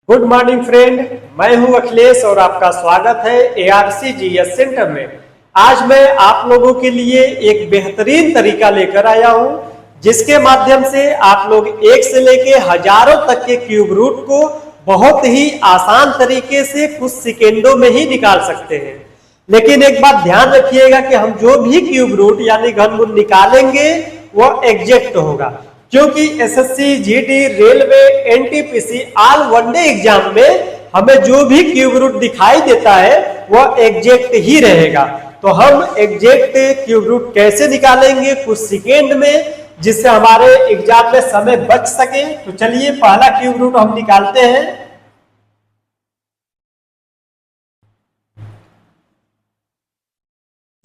Good morning friend. मैं हूं अखिलेश और आपका स्वागत है एआरसी जीएस सेंटर में। आज मैं आप लोगों के लिए एक बेहतरीन तरीका लेकर आया हूं जिसके माध्यम से आप लोग एक से लेके हजारों तक के क्यूब रूट को बहुत ही आसान तरीके से कुछ सेकेंडों में ही निकाल सकते हैं। लेकिन एक बात ध्यान रखिएगा कि हम जो भी क्यूब रूट यानी घनमूल निकालेंगे वो एग्जैक्ट होगा, क्योंकि SSC, GD, railway, NTPC all one day exam में हमें जो भी क्यूब रूट दिखाई देता है वह एग्जैक्ट ही रहेगा। तो हम एग्जैक्ट क्यूब रूट कैसे निकालेंगे कुछ सेकेंड में, जिससे हमारे एग्जाम में समय बच सके। तो चलिए पहला क्यूब रूट हम निकालते हैं।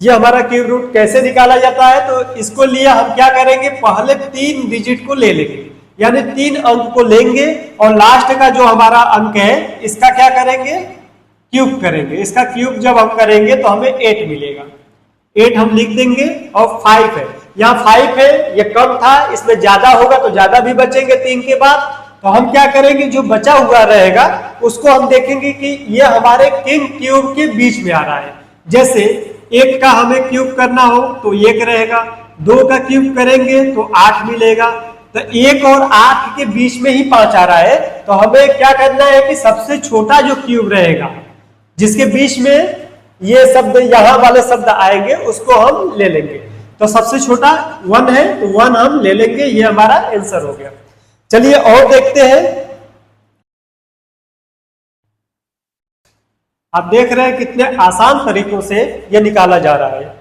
ये हमारा क्यूब रूट कैसे निकाला जाता है, तो इसको लिए हम क्या करेंगे, पहले 3 डिजिट को ले लेंगे यानी 3 अंक को लेंगे और लास्ट का जो हमारा अंक है इसका क्या करेंगे, क्यूब करेंगे। इसका क्यूब जब हम करेंगे तो हमें 8 मिलेगा। 8 हम लिख देंगे और 5 है, यहाँ 5 है, ये कम था, इसमें ज्यादा होगा तो ज्यादा भी बचेंगे 3 के बाद। तो हम क्या करेंगे, जो बचा हुआ रहेगा उसको हम देखेंगे कि ये हमारे किन क्यूब के बीच में आ रहा है। जैसे 1 का हमें क्यूब करना हो तो 1 रहेगा, 2 का क्यूब करेंगे तो 8 मिलेगा। तो 1 और 8 के बीच में ही 5 आ रहा है, तो हमें क्या करना है कि सबसे छोटा जो क्यूब रहेगा जिसके बीच में ये शब्द यहां वाले शब्द आएंगे उसको हम ले लेंगे। तो सबसे छोटा 1 है तो 1 हम ले लेंगे, ये हमारा आंसर हो गया। चलिए और देखते हैं। आप देख रहे हैं कितने आसान तरीकों से ये निकाला जा रहा है।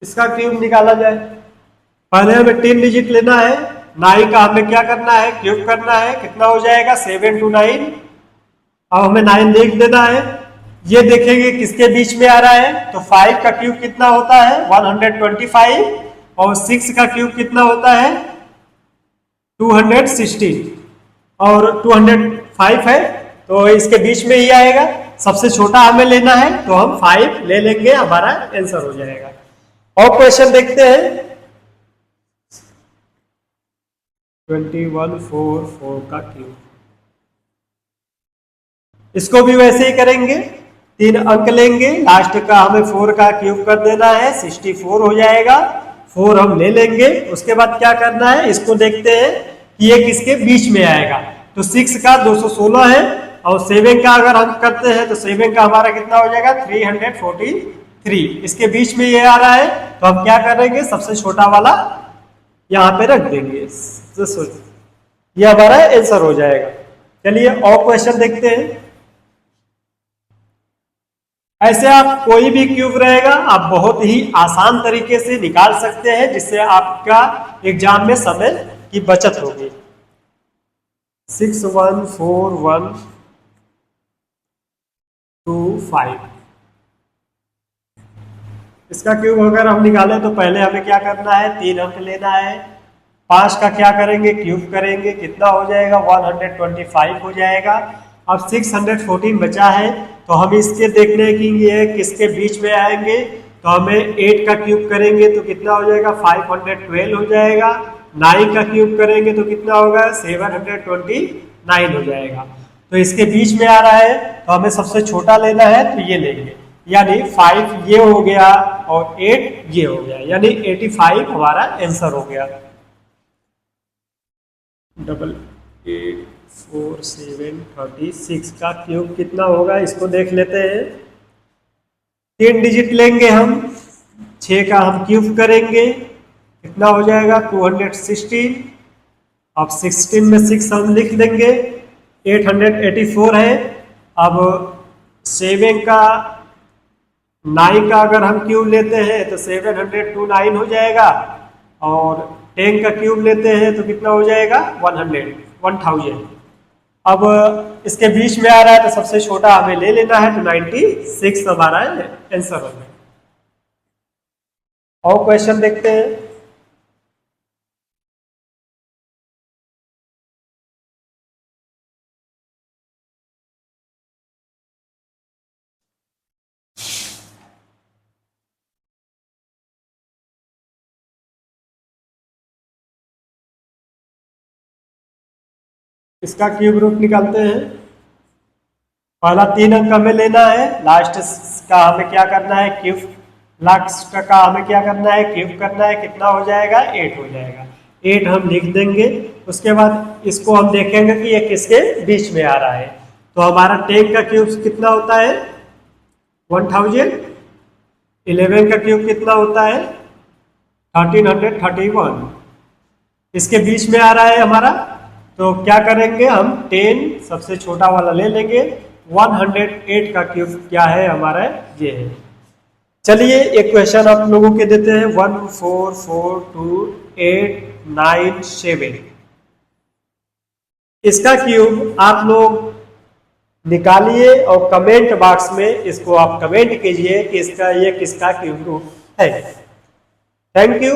इसका क्यूब निकाला जाए, पहले हमें 3 डिजिट लेना है। 9 का हमें क्या करना है, क्यूब करना है। कितना हो जाएगा, 7 to 9। अब हमें 9 लिख देना है। ये देखेंगे किसके बीच में आ रहा है, तो 5 का क्यूब कितना होता है 125 और 6 का क्यूब कितना होता है 216 और 205 है, तो इसके बीच में ही आएगा। सबसे छोटा हमें लेना है तो हम 5 ले लेंगे, हमारा आंसर हो जाएगा। और क्वेश्चन देखते हैं। 2144 का क्यूब, इसको भी वैसे ही करेंगे। 3 अंक लेंगे, लास्ट का हमें 4 का क्यूब कर देना है, 64 हो जाएगा। 4 हम ले लेंगे। उसके बाद क्या करना है, इसको देखते हैं कि ये किसके बीच में आएगा। तो 6 का 216 है और 7 का अगर हम करते हैं तो 7 का हमारा कितना हो जाएगा 343। इसके बीच में ये आ रहा है, तो हम क्या करेंगे, सबसे छोटा वाला यहाँ पे रख देंगे। ये हमारा आंसर हो जाएगा। चलिए और क्वेश्चन देखते हैं। ऐसे आप कोई भी क्यूब रहेगा आप बहुत ही आसान तरीके से निकाल सकते हैं, जिससे आपका एग्जाम में समय की बचत होगी। 614125, इसका क्यूब अगर हम निकालें तो पहले हमें क्या करना है, 3 अंक लेना है। 5 का क्या करेंगे, क्यूब करेंगे, कितना हो जाएगा 125 हो जाएगा। अब 614 बचा है, तो हम इसके देखने की ये किसके बीच में आएंगे। तो हमें 8 का क्यूब करेंगे तो कितना हो जाएगा 512 हो जाएगा। 9 का क्यूब करेंगे तो कितना होगा 729 हो जाएगा। तो इसके बीच में आ रहा है, तो हमें सबसे छोटा लेना है तो ये लेंगे, यानी 5 ये हो गया और 8 ये हो गया, यानी 85 हमारा आंसर हो गया। 884736 का क्यूब कितना होगा, इसको देख लेते हैं। 3 डिजिट लेंगे हम, 6 का हम क्यूब करेंगे, कितना हो जाएगा 216। अब 16 में 6 हम लिख देंगे, 884 है। अब 7 का 9 का अगर हम क्यूब लेते हैं तो 729 हो जाएगा और 10 का क्यूब लेते हैं तो कितना हो जाएगा 1000। अब इसके बीच में आ रहा है तो सबसे छोटा हमें ले लेना है, तो 96 हमारा आंसर हो गया। और क्वेश्चन देखते हैं। इसका क्यूब रूट निकालते हैं। पहला 3 अंक हमें लेना है, लास्ट का हमें क्या करना है, क्यूब। लास्ट का हमें क्या करना है, क्यूब करना है। कितना हो जाएगा, 8 हो जाएगा। 8 हम लिख देंगे। उसके बाद इसको हम देखेंगे कि ये किसके बीच में आ रहा है। तो हमारा 10 का क्यूब कितना होता है, 1000। 11 का क्यूब कितना होता है, 1331। इसके बीच में आ रहा है हमारा, तो क्या करेंगे हम, 10 सबसे छोटा वाला ले लेंगे। 108 का क्यूब क्या है हमारा, ये है। चलिए एक क्वेश्चन आप लोगों के देते हैं, 1442897। इसका क्यूब आप लोग निकालिए और कमेंट बॉक्स में इसको आप कमेंट कीजिए कि इसका ये किसका क्यूब रूट है। Thank you.